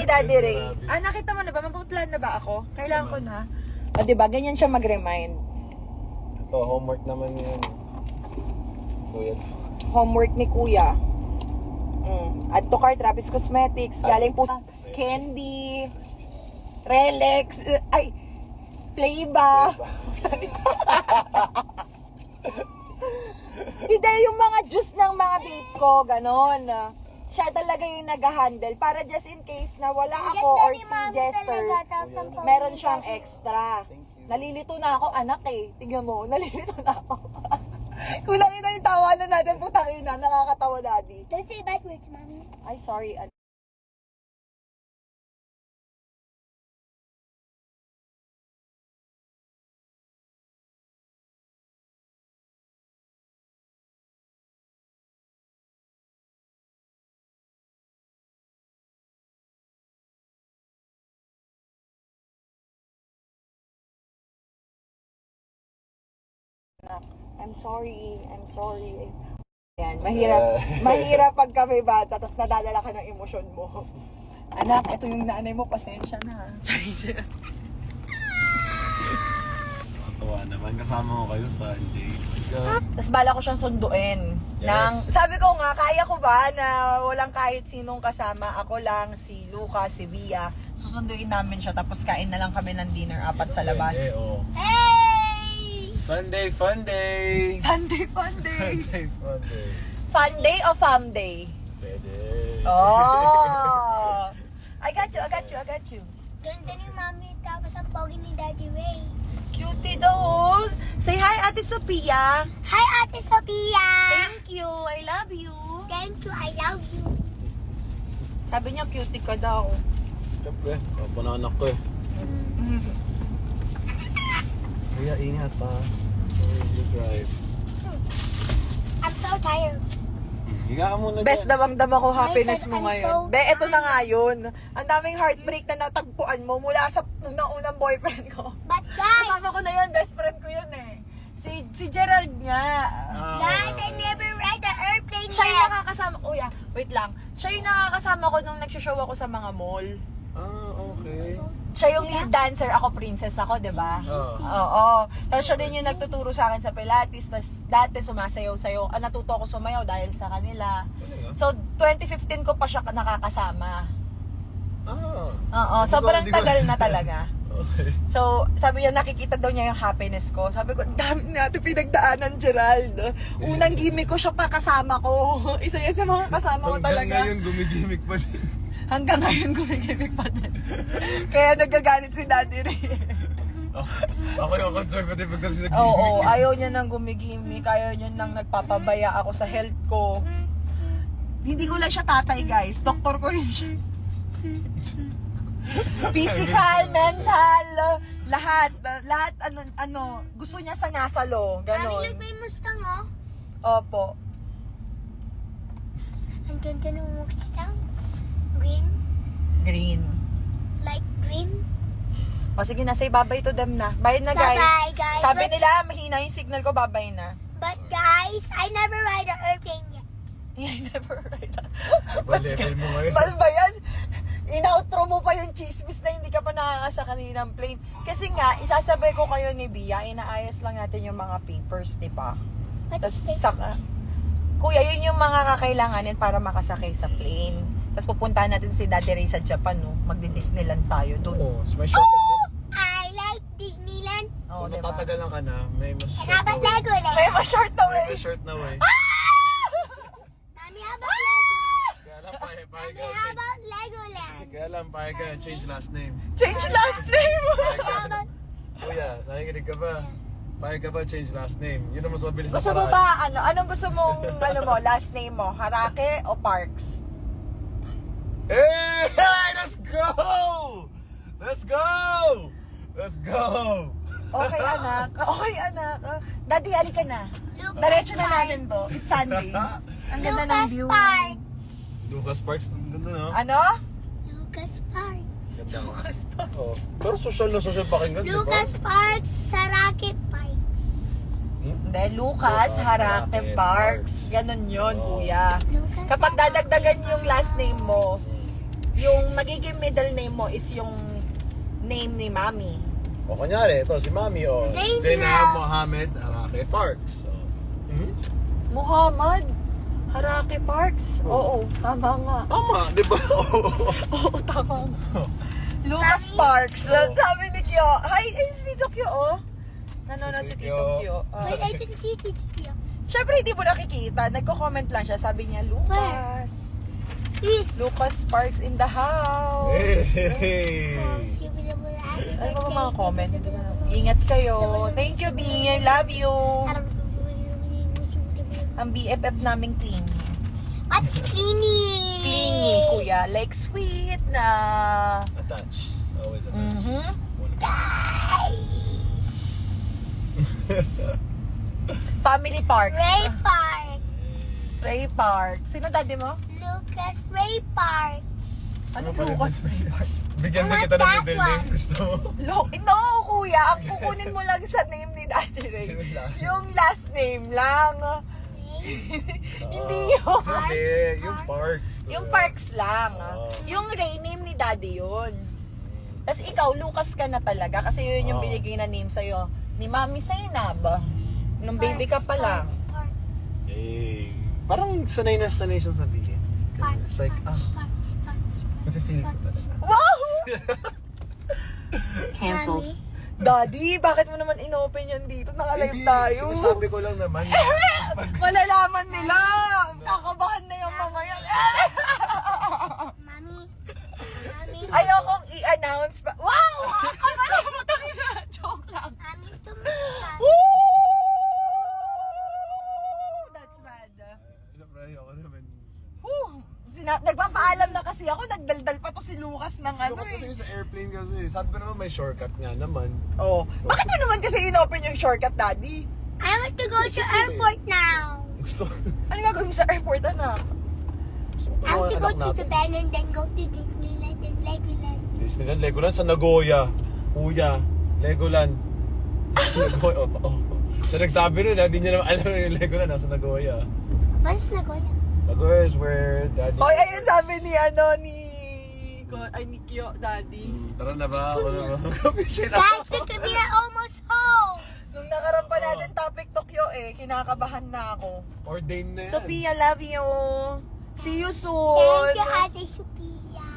Daddy Ray. Ah, nakita mo na ba? Maputlan na ba ako? Kailangan ko na. O, diba? Ganyan siya mag-remind. Ito, homework naman yan. Kuya. Homework ni Kuya. Add to cart, Travis Cosmetics. Galing po sa Candy, Relax, ay, Playba. Hindi, yung mga juice ng mga babe ko, ganon. Siya talaga yung nag-handle para just in case na wala ako or si Jester, meron siyang extra. Nalilito na ako, anak eh. Tignan mo, nalilito na ako. Kulang ina yung tawanan natin, putang ina. Nakakatawa, Daddy. Don't say bad words, Mommy. Ay, sorry. I'm sorry. Yan, mahirap pag kami bata, tapos nadadala ka ng emosyon mo. Anak, ito yung nanay mo, pasensya na. Charis. Matawa naman, kasama ko kayo Sunday. Let's go. Tapos bala ko siyang sunduin. Yes. Sabi ko nga, kaya ko ba na walang kahit sinong kasama? Ako lang, si Luca, si Bia. Susunduin namin siya, tapos kain na lang kami ng dinner, apat sa labas. Pwede, oh. Hey! Sunday fun day! Sunday fun day! Sunday fun day. Fun day o fam day? Pwede. Oh! I got you. Ganda ni Mommy, tapos ang pogi ni Daddy Ray. Cutie daw. Say hi, Ate Sophia. Hi, Ate Sophia! Thank you. I love you. Thank you, I love you. Sabi niya, cutie ka daw. Siyempre, ako na anak ko eh. Kuya, ingat pa. You drive. I'm so tired. Higa ka muna Best dyan. damang-dama ko happiness Guys, mo I'm ngayon. so Be, eto na nga yun. Ang daming heartbreak na natagpuan mo mula sa unang boyfriend ko. But guys, Kasama ko na yun, best friend ko yun eh. Si Gerald nga. guys, I never ride the airplane Siya yung yet. nakakasama, kuya, wait lang. Siya yung nakakasama ko nung nagsishow ako sa mga mall. Ah, okay. Siya yung lead dancer, ako princess ako, di ba? Oo. Tapos siya din yung nagtuturo sa akin sa Pilates. Tapos dati sumasayaw-sayaw. Natuto ako sumayaw dahil sa kanila. So, 2015 ko pa siya nakakasama. Oo, sobrang tagal na talaga. Okay. So, sabi niya, nakikita daw niya yung happiness ko. Sabi ko, dami natin pinagdaanan, Gerald. Unang gimmick ko siya pa kasama ko. Isa yan sa mga kasama ko talaga. Hanggang ngayon, gumigimik pa din. Hanggang ngayon gumigimik pa din. Kaya nagagalit si Daddy Ray. Ako yung conservative pagdating sa gimmick. Oo, ayaw niya nang gumigimik. Ayaw niya nang nagpapabaya ako sa health ko. Hindi ko lang siya tatay, guys. Doktor ko rin siya. Physical, mental, lahat ano, gusto niya sa nasalo, Mommy, ganon. look, may Mustang, oh. Opo. Ang ganda ng Mustang. Green. Green. Light green. O sige na, say bye-bye to them na. Bye na, guys. Bye-bye, guys. Sabi But- nila, mahina yung signal ko, bye-bye na. But guys, I never ride the airplane yet. I never ride that. Level mo ngayon. Bal ba yan? In-outro mo pa yung chismis na hindi ka pa nakakasakali ng plane. Kasi nga, isasabay ko kayo ni Bia, inaayos lang natin yung mga papers, di ba? Tapos saka, kuya, yun yung mga kakailanganin para makasakay sa plane. Tapos pupuntahan natin si Daddy Ray sa Japan, no? Magdi-Disneyland tayo doon. Oo, so may shortcut din. I like Disneyland. Oo, Kung di ba? matatagalan ka na, may mas And short how na about way. Legoland? May ma-short na May way. mas short na way. Mommy, how about Legoland? Kaya lang, pahig Mommy, ka. how about Legoland? Kaya lang, pahig ka. Change last name. Change last name. How about... Kuya, nakikinig ka ba? Pahig ka ba change last name? Yun ang mas mabilis na Gusto mo ba, anong gusto mong, last name mo? Harake o Parks? Hey! Let's go! Let's go! Let's go! Okay, anak. Okay, anak. Daddy, halika na. Lucas Diretso na Parks. natin to. It's Sunday. Ang ganda ng Lucas view. Parks. Lucas Parks, ang ganda no? Ano? Lucas Parks. Ganda nga. Oh. Pero social na social pakinggan, di ba? Lucas Parks sa Rocket Parks. Hindi, Lucas Harake Parks. Ganon yun, Oh. kuya. Lucas Kapag dadagdagan yung last name mo, yung magiging middle name mo is yung name ni Mami. O kunyari, ito si Mami o Zainab. Zainab Mohammed Arake Parks. So, Muhammad Harake Parks? Oo, tama nga. tama, di ba? Oo, tama nga. Lucas Parks. Sabi ni Kyo. Hi, si Tito Kyo, oh. Nanonood si Tito Kyo. Wait, I can see it here. Siyempre, hindi mo nakikita. Nagko-comment lang siya. Sabi niya, Lucas. Lucas Parks in the house. Hey! Ano ba mga comment? Ingat kayo. Thank you, B. I love you. Ang BFF naming clingy. What's clingy? Clingy, kuya. Like sweet na... Attach. Always attach. Mhm. Family Parks. Ray Park. Ray Park. Sino daddy mo? Lucas Ray Parks. Ano Ano ba Lucas yun? Ray Park? Bigyan Not kita ng that middle name. one. Gusto mo? No, kuya. Ang kukunin mo lang sa name ni Daddy Ray. Yung last name lang. Hindi yun. Hindi, yung Parks. Yung Parks lang. Oo. Yung Ray name ni Daddy yun. Tapos ikaw, Lucas ka na talaga. Kasi yun yung Oo. binigay na name sa'yo. Ni Mami Zainab. Nung baby ka pa lang. Eh, parang sanay na sanay siyang sabihin. It's like, nafe-feel ko tas. Wow! Cancelled. Daddy, bakit mo naman inopen yan dito? Nakalive tayo. Sinasabi ko lang naman. Malalaman nila. Kakabahan na yung mga yan. Mommy. Mommy. Ayokong i-announce pa. Wow! Kamala mo tayo na. Joke lang. Mommy, tumulong. Woo! That's bad. Siyempre, ayoko naman. Woo! Nagpapaalam na kasi ako. Nagdaldal pa to si Lucas ng ano Lucas kasi eh. sa airplane kasi. Sabi ko naman may shortcut nga naman. Oh. Bakit mo naman kasi inopen yung shortcut, Daddy? I want to go to airport now. Gusto Ano gagawin mo sa airport, anak? I want to go to the band and then go to Disneyland and Legoland. Disneyland, Legoland sa Nagoya. Kuya, Legoland. Nagoya, oh. Siya nagsabi nun, hindi niya naman alam yung Legoland nasa Nagoya. What's Nagoya? Nagoya is where daddy... Hoy, ayun sabi ni ni Kyo, Daddy. Tara na ba? Ako na ba? Kapitsin Guys, look at me, I'm almost home. Nung nakaram pa natin topic Tokyo kinakabahan na ako. Ordained na yan. Sophia, love you. See you Thank soon. you, Ate Sophia.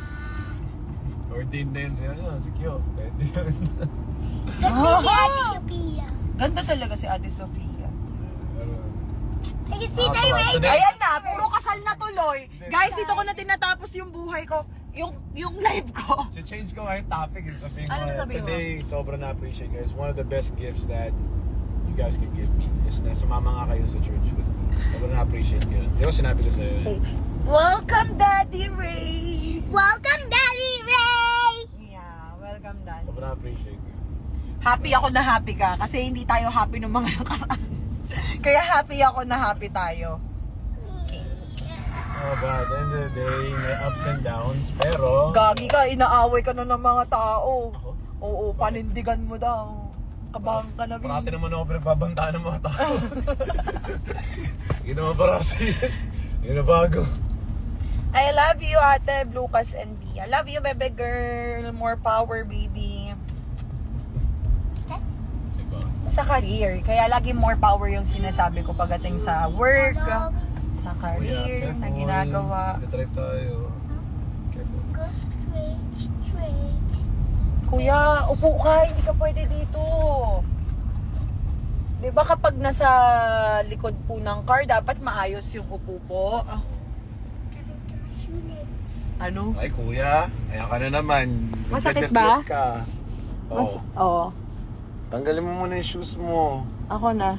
Ordained na yan siya. Si Kyo. Pwede yun. Thank you, Ate Sophia. Ganda talaga si Ate Sophia. I can see the rain. Today- Ayan na, puro kasal na tuloy. Guys, dito ko na tinatapos yung buhay ko. Yung live ko. So change ko nga yung topic. Sabihin ko, Ano sasabihin mo? today, sobrang na-appreciate guys. One of the best gifts that you guys can give me is na sumama nga kayo sa church with me. Sobrang na-appreciate ko yun. Di ba sinabi ko sa'yo? Say, welcome Daddy Ray. Welcome, Daddy Ray. Yeah, welcome Daddy. Sobrang na-appreciate ko. Happy ako na happy ka kasi hindi tayo happy ng mga nakaraan. Kaya happy ako na happy tayo. Oh, but at the end of the day, may ups and downs. Pero... Gagi ka, inaaway ka na ng mga tao. Ako? Oo, panindigan mo daw. Kabahan ka na, Parati Bi. naman ako pinagbabantaan ng mga tao. Yun naman parati. Yun na bago. I love you, Ate Lucas and B. I love you, baby girl. More power, baby. Diba? Sa career. Kaya lagi more power yung sinasabi ko pagdating sa work, sa career na ginagawa. Drive tayo. Careful. Go straight, straight. Kuya, upo ka. Hindi ka pwede dito. Diba kapag nasa likod po ng car, dapat maayos yung upo po? Coming to my shoelace. Ano? Ay kuya, ayan ka na naman. Masakit Nagdadaklit ba? Ka. Oo. Tanggalin mo muna yung shoes mo. Ako na.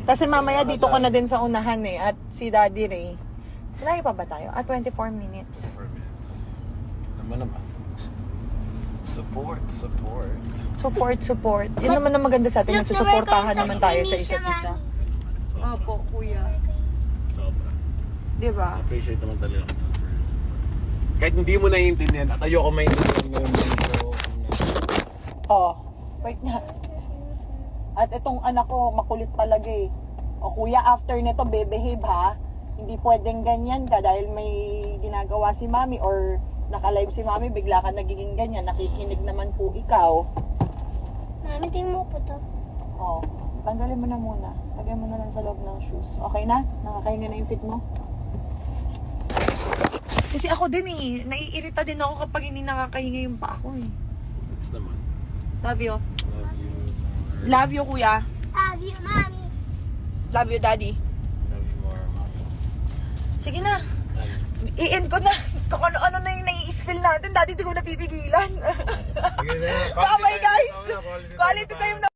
Kasi mamaya dito ko na din sa unahan at si Daddy Ray. Malayo pa ba tayo? 24 minutes. 4 minutes. Naman. Support. Support. Yun naman ang maganda sa atin. Nagsusuportahan naman tayo sa isa't isa. Opo, kuya. Sobra. Diba? Appreciate naman talaga. Kahit hindi mo naiintindihan at ayoko maintindihan ngayon dito. Oh, wait nga. At itong anak ko, makulit talaga eh. O kuya, after nito, behave ha. Hindi pwedeng ganyan ka dahil may ginagawa si mami or Naka-live si mami, bigla ka nagiging ganyan. Nakikinig naman po ikaw. Mami, tingin mo po to. Oh, tanggalin mo na muna. Lagay mo na lang sa loob ng shoes. Okay na? Nakakahinga na yung fit mo? Kasi ako din eh, naiirita din ako kapag hindi nakakahinga yung pa ako eh. It's naman. Love you. Love you. Love you, kuya. Love you, Mami. Love you, daddy. Love you more, mommy. Sige na. I-end ko na. Kung ano-ano na yung nai-spill natin, dati di ko napipigilan. Sige na. Bye-bye, guys. Quality time. Quality time na.